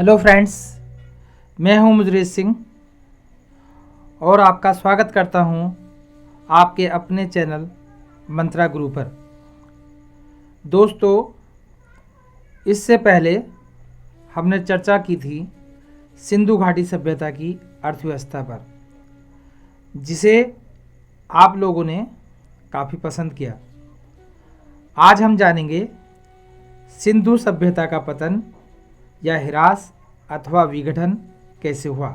Hello friends, मैं हूं मुजरिस सिंह और आपका स्वागत करता हूं आपके अपने चैनल मंत्रा गुरु पर। दोस्तों, इससे पहले हमने चर्चा की थी सिंधु घाटी सभ्यता की अर्थव्यवस्था पर, जिसे आप लोगों ने काफ़ी पसंद किया। आज हम जानेंगे सिंधु सभ्यता का पतन या ह्रास अथवा विघटन कैसे हुआ।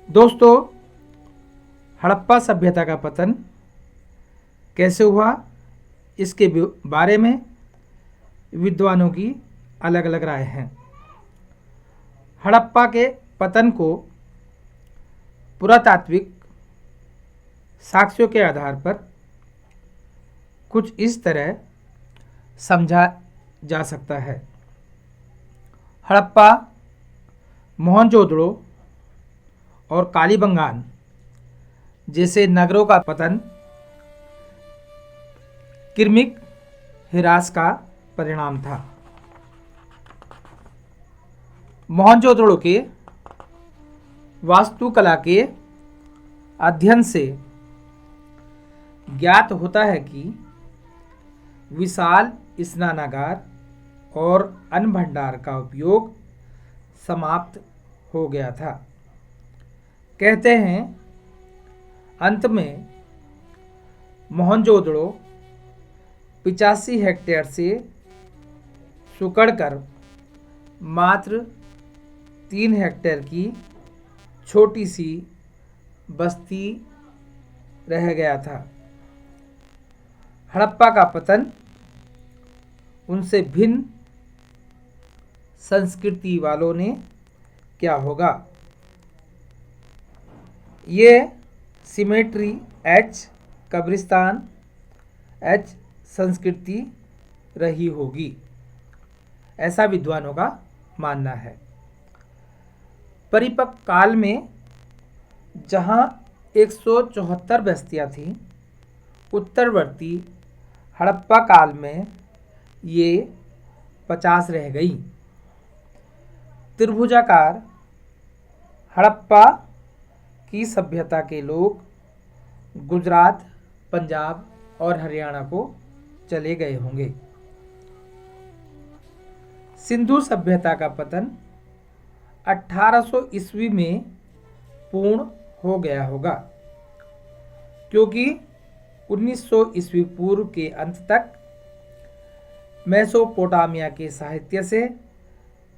दोस्तों, हड़प्पा सभ्यता का पतन कैसे हुआ, इसके बारे में विद्वानों की अलग अलग राय हैं। हड़प्पा के पतन को पुरातात्विक साक्ष्यों के आधार पर कुछ इस तरह समझा जा सकता है। हड़प्पा, मोहनजोदड़ो और कालीबंगान जैसे नगरों का पतन किर्मिक ह्रास का परिणाम था। मोहनजोदड़ो के वास्तुकला के अध्ययन से ज्ञात होता है कि विशाल स्नानागार और अन्न भंडार का उपयोग समाप्त हो गया था। कहते हैं अंत में मोहनजोदड़ो 85 हेक्टेयर से सिकुड़कर मात्र 3 हेक्टेयर की छोटी सी बस्ती रह गया था। हड़प्पा का पतन उनसे भिन्न संस्कृति वालों ने क्या होगा। ये सिमेट्री एच कब्रिस्तान एच संस्कृति रही होगी, ऐसा विद्वानों का मानना है। परिपक्व काल में जहां 174 बस्तियां थीं, उत्तरवर्ती हड़प्पा काल में ये 50 रह गई। त्रिभुजाकार हड़प्पा की सभ्यता के लोग गुजरात, पंजाब और हरियाणा को चले गए होंगे। सिंधु सभ्यता का पतन 1800 ईस्वी में पूर्ण हो गया होगा, क्योंकि 1900 ईस्वी पूर्व के अंत तक मेसोपोटामिया के साहित्य से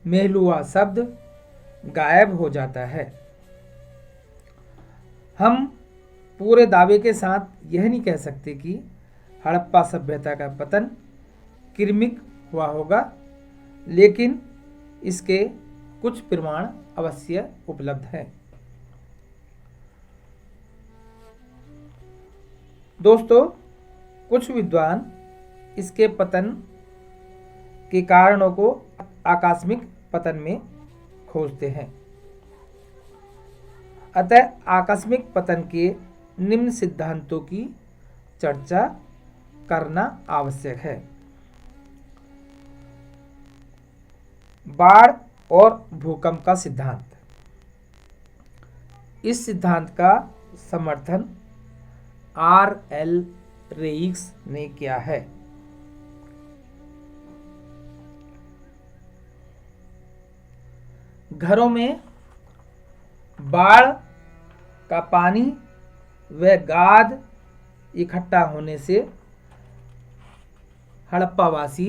मेहलुआ शब्द गायब हो जाता है। हम पूरे दावे के साथ यह नहीं कह सकते कि हड़प्पा सभ्यता का पतन किर्मिक हुआ होगा, लेकिन इसके कुछ प्रमाण अवश्य उपलब्ध हैं। दोस्तों, कुछ विद्वान इसके पतन के कारणों को आकस्मिक पतन में खोजते हैं। अतः आकस्मिक पतन के निम्न सिद्धांतों की चर्चा करना आवश्यक है। बाढ़ और भूकंप का सिद्धांत। इस सिद्धांत का समर्थन R.L. रेइक्स ने किया है। घरों में बाढ़ का पानी व गाद इकट्ठा होने से हड़प्पावासी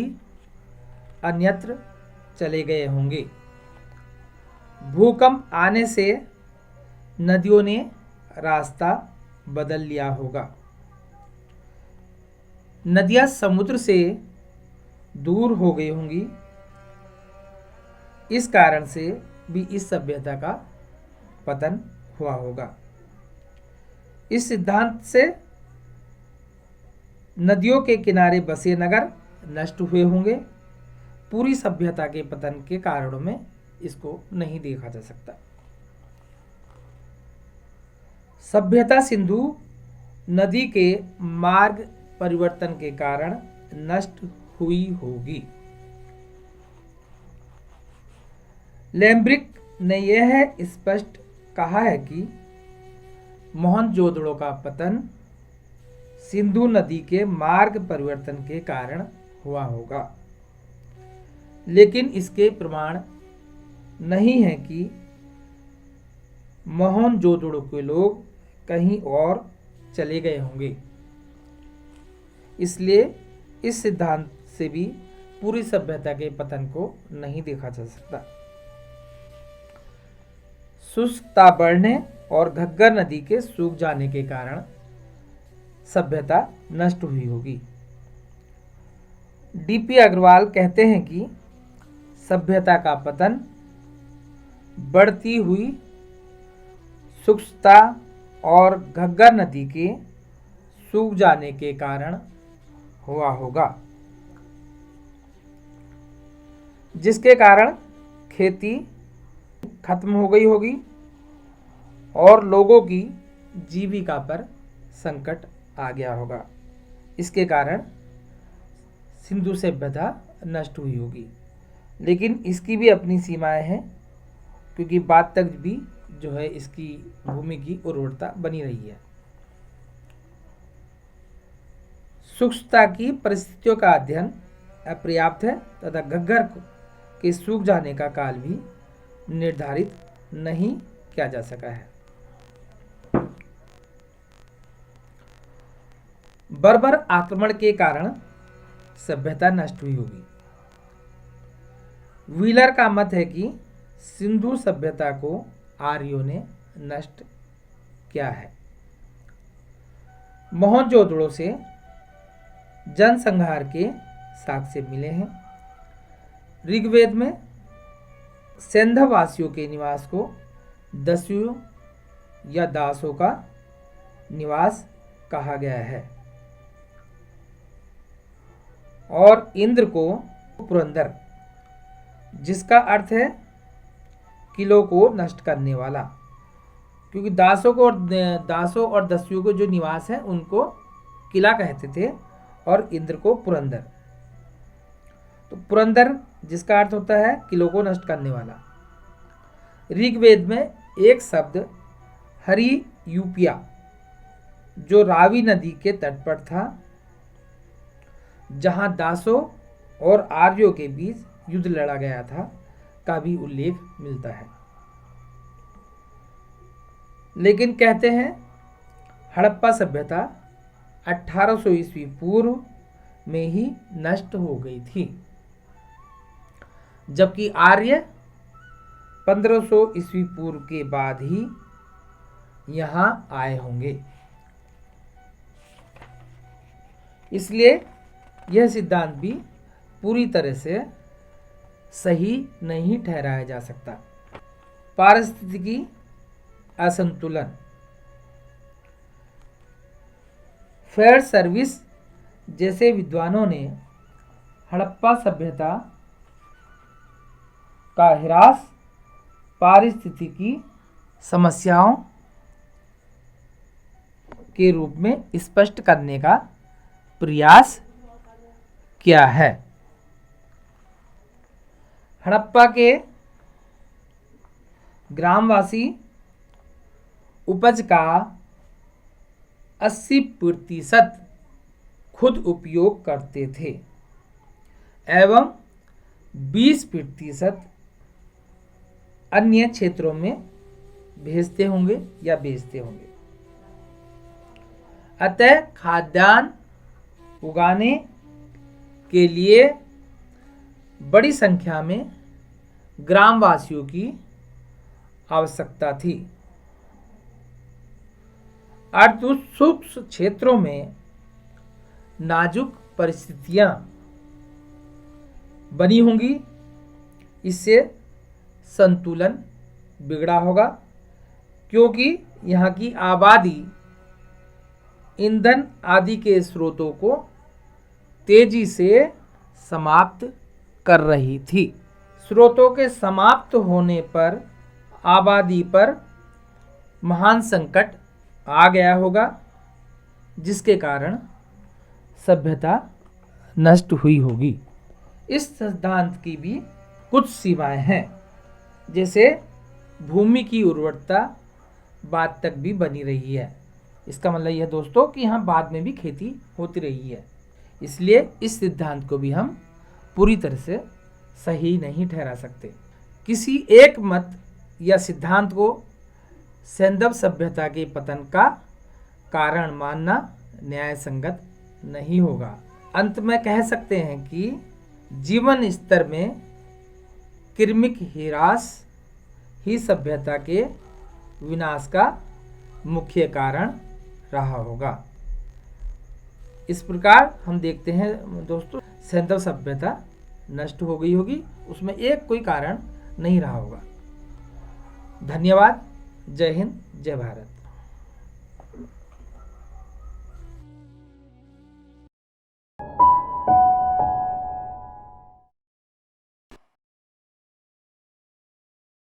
अन्यत्र चले गए होंगे। भूकंप आने से नदियों ने रास्ता बदल लिया होगा। नदियां समुद्र से दूर हो गई होंगी। इस कारण से भी इस सभ्यता का पतन हुआ होगा। इस सिद्धांत से नदियों के किनारे बसे नगर नष्ट हुए होंगे। पूरी सभ्यता के पतन के कारणों में इसको नहीं देखा जा सकता। सभ्यता सिंधु नदी के मार्ग परिवर्तन के कारण नष्ट हुई होगी। लेम्ब्रिक ने यह स्पष्ट कहा है कि मोहनजोदड़ो का पतन सिंधु नदी के मार्ग परिवर्तन के कारण हुआ होगा, लेकिन इसके प्रमाण नहीं है कि मोहनजोदड़ो के लोग कहीं और चले गए होंगे। इसलिए इस सिद्धांत से भी पूरी सभ्यता के पतन को नहीं देखा जा सकता। शुष्कता बढ़ने और घग्गर नदी के सूख जाने के कारण सभ्यता नष्ट हुई होगी। डीपी अग्रवाल कहते हैं कि सभ्यता का पतन बढ़ती हुई शुष्कता और घग्गर नदी के सूख जाने के कारण हुआ होगा, जिसके कारण खेती खत्म हो गई होगी और लोगों की जीविका पर संकट आ गया होगा। इसके कारण सिंधु सभ्यता नष्ट हुई होगी, लेकिन इसकी भी अपनी सीमाएं हैं, क्योंकि बाद तक भी जो है इसकी भूमि की उर्वरता बनी रही है। शुष्कता की परिस्थितियों का अध्ययन अपर्याप्त है तथा घग्गर के सूख जाने का काल भी निर्धारित नहीं किया जा सका है। बर्बर आक्रमण के कारण सभ्यता नष्ट हुई होगी। व्हीलर का मत है कि सिंधु सभ्यता को आर्यों ने नष्ट किया है। मोहनजोदड़ो से जनसंहार के साक्ष्य मिले हैं। ऋग्वेद में सिंधवासियों के निवास को दस्युओं या दासों का निवास कहा गया है और इंद्र को पुरंदर, जिसका अर्थ है किलों को नष्ट करने वाला, क्योंकि दासों और दस्युओं को जो निवास है उनको किला कहते थे और इंद्र को पुरंदर। तो पुरंदर जिसका अर्थ होता है किलों को नष्ट करने वाला। ऋग्वेद में एक शब्द हरि यूपिया जो रावी नदी के तट पर था, जहां दासों और आर्यों के बीच युद्ध लड़ा गया था, का भी उल्लेख मिलता है। लेकिन कहते हैं हड़प्पा सभ्यता 1800 ईस्वी पूर्व में ही नष्ट हो गई थी, जबकि आर्य 1500 ईस्वी पूर्व के बाद ही यहां आए होंगे। इसलिए यह सिद्धांत भी पूरी तरह से सही नहीं ठहराया जा सकता। पारिस्थितिकी असंतुलन। फेयर सर्विस जैसे विद्वानों ने हड़प्पा सभ्यता का ह्रास पारिस्थितिकी समस्याओं के रूप में स्पष्ट करने का प्रयास किया है। हड़प्पा के ग्रामवासी उपज का 80% खुद उपयोग करते थे एवं 20% अन्य क्षेत्रों में भेजते होंगे या बेचते होंगे। अतः खाद्यान्न उगाने के लिए बड़ी संख्या में ग्रामवासियों की आवश्यकता थी। अर्धशुष्क क्षेत्रों में नाजुक परिस्थितियां बनी होंगी, इससे संतुलन बिगड़ा होगा, क्योंकि यहाँ की आबादी ईंधन आदि के स्रोतों को तेजी से समाप्त कर रही थी। स्रोतों के समाप्त होने पर आबादी पर महान संकट आ गया होगा, जिसके कारण सभ्यता नष्ट हुई होगी। इस सिद्धांत की भी कुछ सीमाएं हैं। जैसे भूमि की उर्वरता बाद तक भी बनी रही है। इसका मतलब यह दोस्तों कि यहाँ बाद में भी खेती होती रही है। इसलिए इस सिद्धांत को भी हम पूरी तरह से सही नहीं ठहरा सकते। किसी एक मत या सिद्धांत को सैंधव सभ्यता के पतन का कारण मानना न्याय संगत नहीं होगा। अंत में कह सकते हैं कि जीवन स्तर में कृमिक ह्रास ही सभ्यता के विनाश का मुख्य कारण रहा होगा। इस प्रकार हम देखते हैं दोस्तों, सैंधव सभ्यता नष्ट हो गई होगी, उसमें एक कोई कारण नहीं रहा होगा। धन्यवाद। जय हिंद, जय भारत।